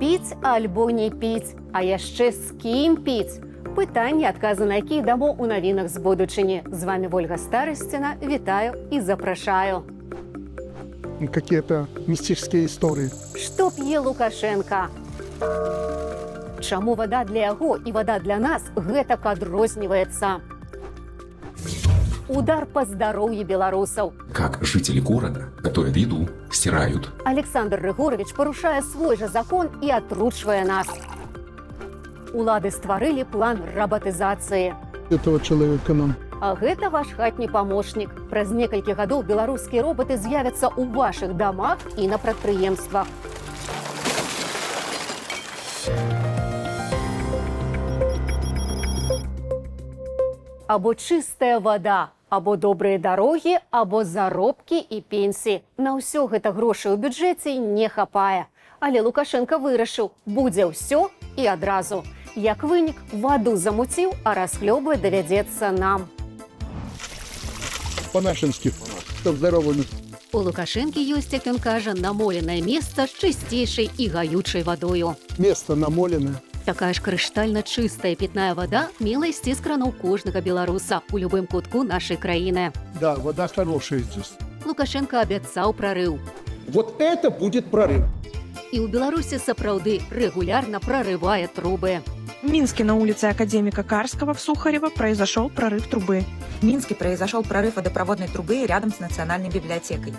піць альбо не піць, а яшчэ з кім піць? Пытанні, адказы на якія дамо ў навінах з будучыні. З вами Ольга Старасціна. Вітаю і запрашаю. Какие-то мистические истории. Што п'е Лукашенко? Чаму вада для яго і вада для нас гэтак адрозніваецца? Удар по здароўю беларусаў. Как жители города готовят еду, стирают. Александр Рыгорович парушае свой жа закон і атручвае нас. Улады стварылі план рабатызацыі. Этого человека нам. А гэта ваш хатні памочнік. Праз некалькі гадоў беларускія робаты з'явяцца ў вашых дамах і на прадпрыемствах. Або чыстая вада, або добрыя дарогі, або заробкі і пенсіі. На ўсё гэта грошай у бюджэце не хапае. Але Лукашенко вырашыў, будзе ўсё і адразу. Як вынік, ваду замуціў, а расхлёбваць давядзецца нам. По-нашенски. Чтоб здоровыми. У Лукашэнкі ёсць, як ён кажа, намоленае месца з чысцейшай і гаючай вадою. Место намоленное. Такая ж крыштальна чыстая пітная вада мела ісці з краноў кожнага беларуса ў любым кутку нашай краіны. Да, вода хорошая здесь. Лукашенко абяцаў прарыў. Вот это будет прорыв. І ў Беларусі сапраўды рэгулярна прарывае трубы. В Минске на улице академика Карского в Сухарево произошел прорыв трубы. В Минске произошел прорыв водопроводной трубы рядом с Национальной библиотекой.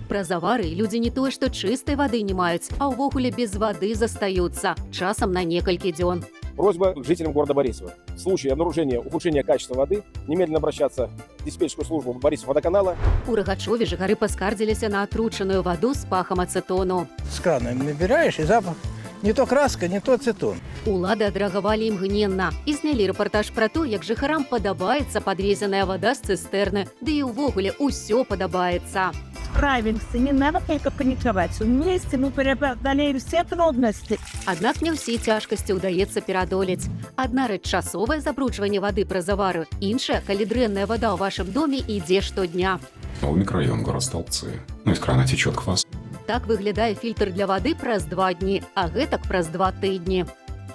Праз аварыі людзі не тое, што чыстай вады не маюць, а ўвогуле без вады застаюцца, часам на некалькі дзён. Просьба к жителям города Борисова. В случае обнаружения ухудшения качества воды немедленно обращаться в диспетчерскую службу Борисов водоканала. У Рагачове жыхары паскардзіліся на атручаную ваду з пахам ацетону. С крана набираешь, и запах не то краска, не то ацетон. Улады адрэагавалі імгненна і знялі рэпартаж пра то, як жыхарам падабаецца падвезеная вада з цыстэрны, ды і ўвогуле ўсё падабаецца. Правильно, не надо только паниковать. Вместе мы преодолеем все трудности. Аднак не ўсе цяжкасці ўдаецца перадолець. Адна рэч часовае забруджванне вады праз аварыю, іншая, калі дрэнная вада ў вашым доме ідзе штодня. Новый микрорайон, город Столбцы. Из крана течет квас. Так выглядае фільтр для вады праз 2 дні, а гэтак праз 2 тыдні.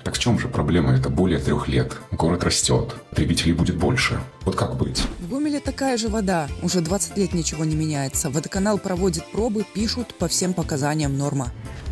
Так в чем же проблема? Это более 3 лет. Город растет, потребителей будет больше. Вот как быть? В Гомеле такая же вода. Уже 20 лет ничего не меняется. Водоканал проводит пробы, пишут по всем показаниям норма.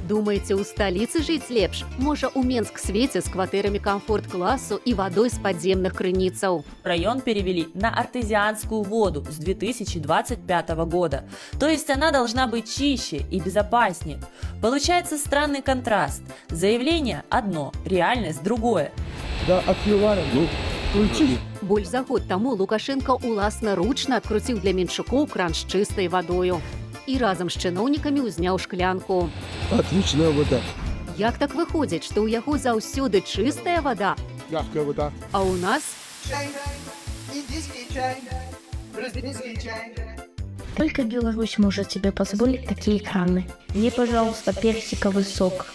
Думаеце, у сталіцы жыць лепш? Можа, у Менск свеце з кватэрамі камфорт-класу і вадой з падземных крыніцаў. Район перевели на артезианскую воду с 2025 года. То есть она должна быть чище и безопаснее. Получается странный контраст. Заявление одно, реальность другое. Да, открываем. Ну, включи. Больш за год таму Лукашенко уласнаручна адкруціў для менчукоў кран з чыстай вадою. І разам з чыноўнікамі ўзняў шклянку. Отличная вода. Як так выходзіць, што ў яго заўсёды чыстая вада, Мягкая вода. а ў нас Только Беларусь может себе позволить такие краны. Мне, пожалуйста, персиковый сок.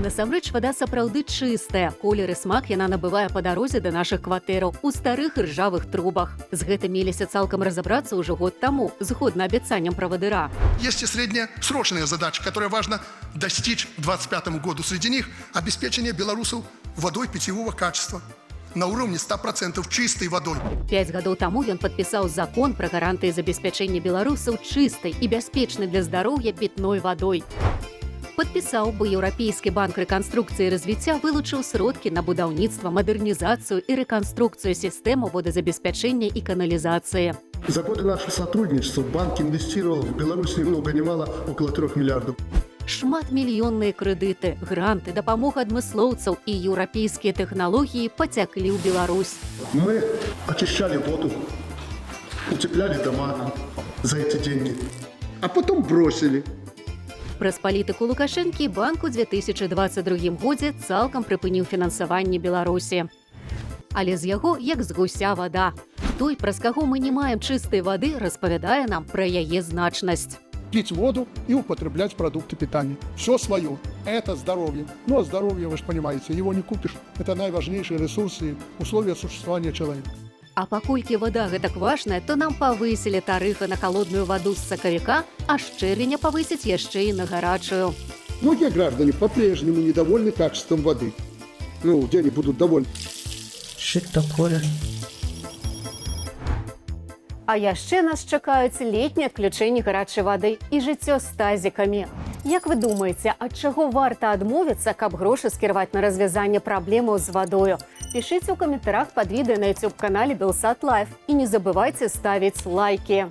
насамрэч вада сапраўды чыстая. Колер і смак яна набывае па дарозе да нашых кватэраў у старых ржавых трубах. З гэтым меліся цалкам разабрацца ўжо год таму, згодна абяцанням правадыра. Есть и среднесрочная задача, которая важно достичь к 2025 году. Среди них обеспечение белорусов водой питьевого качества на уровне 100% чистой водой. 5 гадоў таму ён падпісаў закон пра гарантыі забеспячэння беларусаў чыстай і бяспечнай для здароўя пітной вадой. Падпісаў бы Еўрапейскі банк рэканструкцыі і развіцця вылучыў сродкі на будаўніцтва, мадэрнізацыю і рэканструкцыю сістэмы водазабеспячэння і каналізацыі. За годы нашего сотрудничества банк инвестировал в Беларусь ни много ни мало около 3 миллиардов. Шматмільённыя крэдыты, гранты, дапамога адмыслоўцаў і еўрапейскія тэхналогіі пацяклі ў Беларусь. Мы очищали воду, утепляли дома за эти деньги, а потом бросили. Праз палітыку Лукашэнкі банк у 2022 годзе цалкам прыпыніў фінансаванне Беларусі. Але з яго як з гуся вада. Той, праз каго мы не маем чыстай вады, распавядае нам пра яе значнасць. Пить воду и употреблять продукты питания. Все свое. Это здоровье. Ну, а здоровье, вы же понимаете, его не купишь. Это наиважнейшие ресурсы и условия существования человека. А паколькі вода гэтак важная, то нам павысілі тарыфы на халодную ваду з сакавіка, а з чэрвеня павысяць яшчэ і на гарачую. Многие граждане по-прежнему недовольны качеством воды. Ну, где они будут довольны? Что такое? А яшчэ нас чакаюць летнія адключэнні гарачай вады і жыццё з тазікамі. Як вы думаеце, ад чаго варта адмовіцца, каб грошы скіраваць на развязанне праблемаў з вадою? Пішыце ў каментарах пад відэа на YouTube-канале Белсат Лайф і не забывайце ставіць лайкі.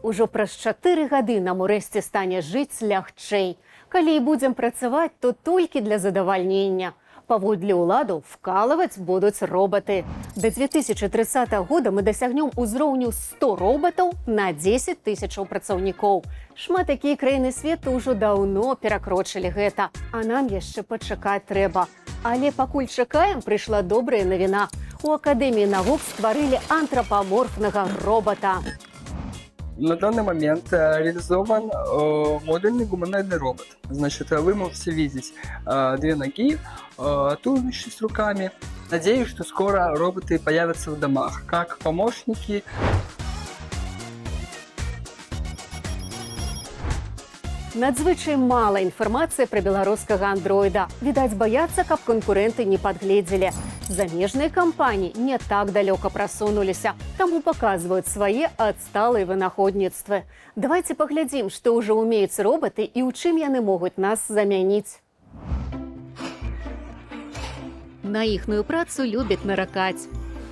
Ужо праз 4 гады нам урэшце стане жыць лягчэй. Калі і будзем працаваць, то толькі для задавальнення. Паводле ўладаў вкалываць будуць роботы. До 2030 года мы дасягнем узроўню 100 роботаў на 10 тысячаў працаўнікоў. Шмат якія краіны свету ўжо даўно перакрочылі гэта, а нам яшчэ пачакаць трэба. Але пакуль чакаем, прыйшла добрая навіна. У Акадэміі навук стварылі антрапаморфнага робота. На данный момент реализован модульный гуманоидный робот. Значит, вы можете видеть 2 ноги, туловище с руками. Надеюсь, что скоро роботы появятся в домах, как помощники. Надзвычай мала інфармацыі пра беларускага андроіда. Відаць, баяцца, каб канкурэнты не падгледзелі. Замежныя кампаніі не так далёка прасунуліся, таму паказваюць свае адсталыя вынаходніцтвы. Давайце паглядзім, што ўжо ўмеюць роботы і ў чым яны могуць нас замяніць. На іхную працу любяць наракаць.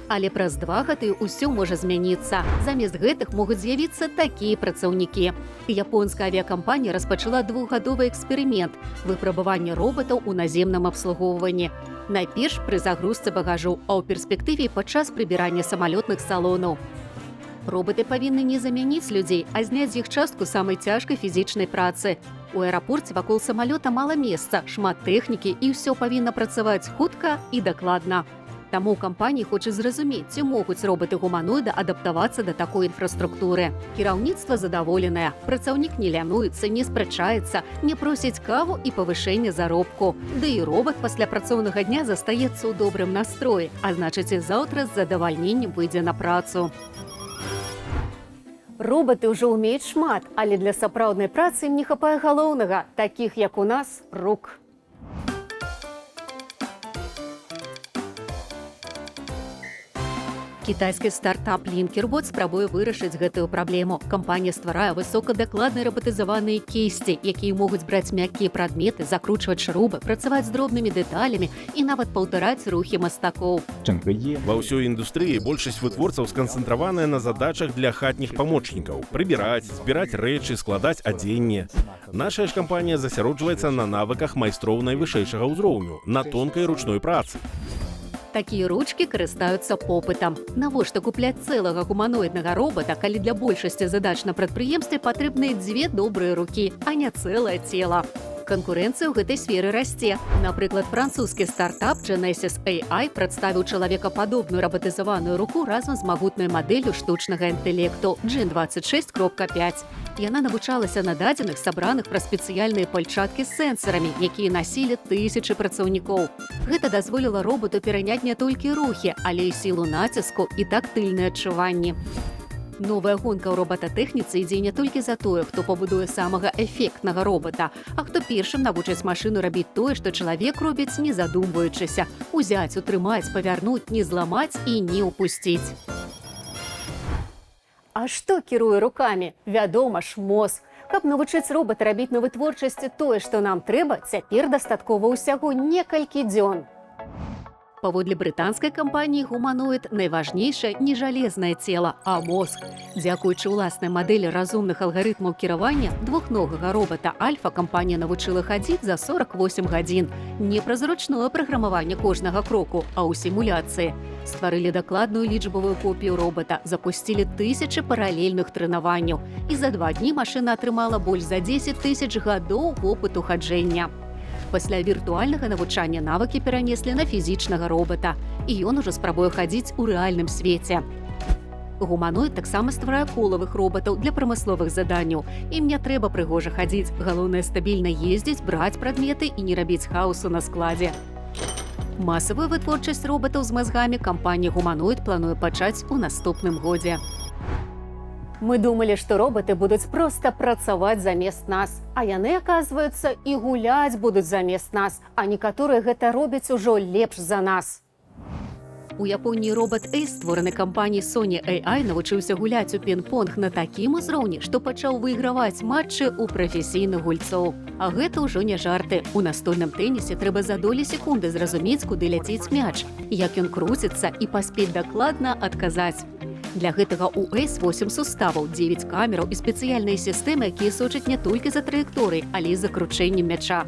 Але праз 2 гады ўсё можа змяніцца. Замест гэтых могуць з'явіцца такія працаўнікі. Японская авіякампанія распачала 2-гадовы эксперымент выпрабавання роботаў у наземным абслугоўванні. Найперш пры загрузцы багажу, а ў перспектыве падчас прыбірання самалётных салонаў. Роботы павінны не замяніць людзей, а зняць з іх частку самай цяжкай фізічнай працы. У аэрапорце вакол самалёта мала месца, шмат тэхнікі і ўсё павінна працаваць хутка і дакладна. Таму кампаніі хочуць зразумець, ці могуць роботы-гуманоіда адаптавацца да такой інфраструктуры. Кіраўніцтва задаволенае. Працаўнік не лянуецца, не спрачаецца, не просіць каву і павышэння заробку. Ды і робот пасля працоўнага дня застаецца ў добрым настроі, а значыць і заўтра з задавальненнем выйдзе на працу. Роботы ўжо ўмеюць шмат, але для сапраўднай працы ім не хапае галоўнага, такіх як у нас, рук. Кітайскі стартап Linkerbot спрабуе вырашыць гэтую праблему. Кампанія стварае высокадакладныя рабатызаваныя кісці, якія могуць браць мяккія прадметы, закручваць шрубы, працаваць з дробнымі дэталямі і нават паўтараць рухі мастакоў. Ва ўсёй індустрыі большасць вытворцаў сканцэнтраваная на задачах для хатніх памочнікаў: прыбіраць, збіраць рэчы, складаць адзенне. Наша ж кампанія засяроджваецца на навыках майстроў найвышэйшага ўзроўню, на тонкай ручной працы. Такія ручкі карыстаюцца попытам. Навошта купляць цэлага гуманоіднага робота, калі для большасці задач на прадпрыемстве патрэбныя 2 добрыя рукі, а не цэлае цела. Канкурэнцыя ў гэтай сферы расце. Напрыклад, французскі стартап Genesis AI прадставіў чалавекападобную рабатызаваную руку разам з магутнай мадэллю штучнага інтэлекту Gen 26.5. Яна навучалася на дадзеных, сабраных праз спецыяльныя пальчаткі з сэнсарамі, якія насілі тысячы працаўнікоў. Гэта дазволіла роботу пераняць не толькі рухі, але і сілу націску і тактыльныя адчуванні. Новая гонка ў робататэхніцы ідзе не толькі за тое, хто пабудуе самага эфектнага робота, а хто першым навучыць машыну рабіць тое, што чалавек робіць, не задумваючыся. Узяць, утрымаць, павярнуць, не зламаць і не ўпусціць. А што кіруе рукамі? Вядома ж, мозг. Каб навучыць робата рабіць на вытворчасці тое, што нам трэба, цяпер дастаткова ўсяго некалькі дзён. Паводле брытанскай кампаніі гуманоід найважнейшае не жалезнае цела, а мозг. Дзякуючы ўласнай мадэлі разумных алгарытмаў кіравання двухногага робота Альфа кампанія навучыла хадзіць за 48 гадзін. Не праз ручное праграмаванне кожнага кроку, а ў сімуляцыі. Стварылі дакладную лічбавую копію робота, запусцілі тысячы паралельных трэнаванняў. І за 2 дні машына атрымала больш за 10 000 гадоў вопыту хаджэння. Пасля віртуальнага навучання навыкі перанеслі на фізічнага робота, і ён ужо спрабуе хадзіць у рэальным свеце. Гуманоід таксама стварае колавых роботаў для прамысловых заданняў. Ім не трэба прыгожа хадзіць, галоўнае стабільна ездзіць, браць прадметы і не рабіць хаосу на складзе. Масавую вытворчасць роботаў з мазгамі кампанія «Гуманоід» плануе пачаць у наступным годзе. Мы думали, што роботы будуць проста працаваць замест нас, а яны, аказваюцца, і гуляць будуць замест нас, а некаторыя гэта робяць ужо лепш за нас. У Японіі робот Эйс, створаны кампаніяй Sony AI, навучыўся гуляць у пінг-понг на такім узроўні, што пачаў выйграваць матчы ў прафесійных гульцоў. А гэта ўжо не жарты. У настольным тэнісе трэба за долі секунды зразумець, куды ляціць мяч, як ён круціцца і паспець дакладна адказаць. Для гэтага у Эйс 8 суставаў, 9 камераў і спецыяльныя сістэмы, якія сочаць не толькі за траекторыяй, але і за кручэннем мяча.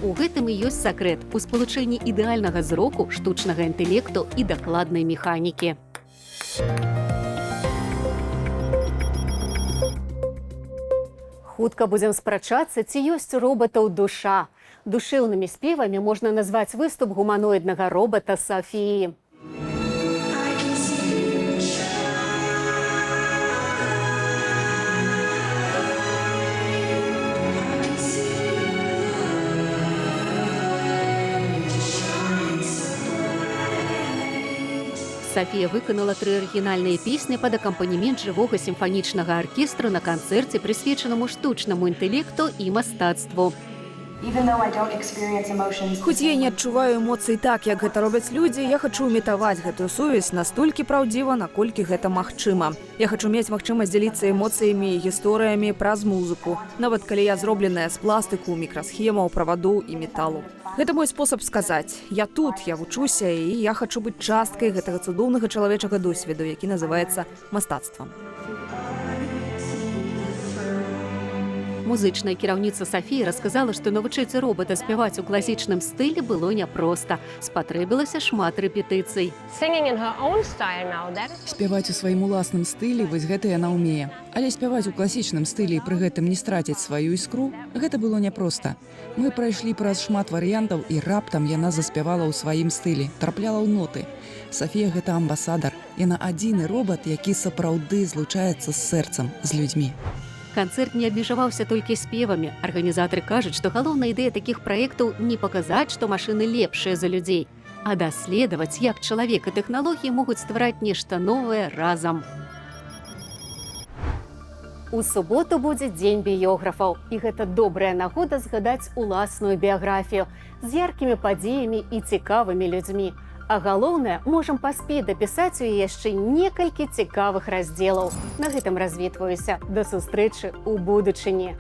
У гэтым і ёсць сакрэт у спалучэнні ідэальнага зроку, штучнага інтэлекту і дакладнай механікі. Хутка будзем спрачацца, ці ёсць у робатаў душа. Душэўнымі спевамі можна назваць выступ гуманоіднага робата Сафіі. Сафія выканала 3 арыгінальныя песні пад акампанемент жывога сімфанічнага аркестру на канцэрце, прысвечанаму штучнаму інтэлекту і мастацтву. Хоць я не адчуваю эмоцый так, як гэта робяць людзі, я хачу імітаваць гэтую сувязь настолькі праўдзіва, наколькі гэта магчыма. Я хачу мець магчымасць дзяліцца эмоцыямі і гісторыямі праз музыку, нават калі я зробленая з пластыку, мікрасхемаў, праваду і металу. Гэта мой спосаб сказаць. Я тут, я вучуся, і я хачу быць часткай гэтага цудоўнага чалавечага досведу, які называецца мастацтвам. Музычная кіраўніца Сафіі расказала, што навучыць робата спяваць у класічным стылі было няпроста. Спатрэбілася шмат рэпетыцый. Спяваць у сваім уласным стылі, вось гэта яна ўмее. Але спяваць у класічным стылі і пры гэтым не страціць сваю іскру, гэта было няпроста. Мы прайшлі праз шмат варыянтаў, і раптам яна заспявала ў сваім стылі, трапляла ў ноты. Сафія гэта амбасадар. Яна адзіны робат, які сапраўды злучаецца з сэрцам, з людзьмі. Канцэрт не абмежаваўся толькі спевамі. Арганізатары кажуць, што галоўная ідэя такіх праектаў не паказаць, што машыны лепшыя за людзей, а даследаваць, як чалавек і тэхналогіі могуць ствараць нешта новае разам. У суботу будзе дзень біёграфаў, і гэта добрая нагода згадаць уласную біяграфію з яркімі падзеямі і цікавымі людзьмі. А галоўнае, можам паспець дапісаць у яшчэ некалькі цікавых раздзелаў. На гэтым развітваюся. Да сустрэчы ў будучыні.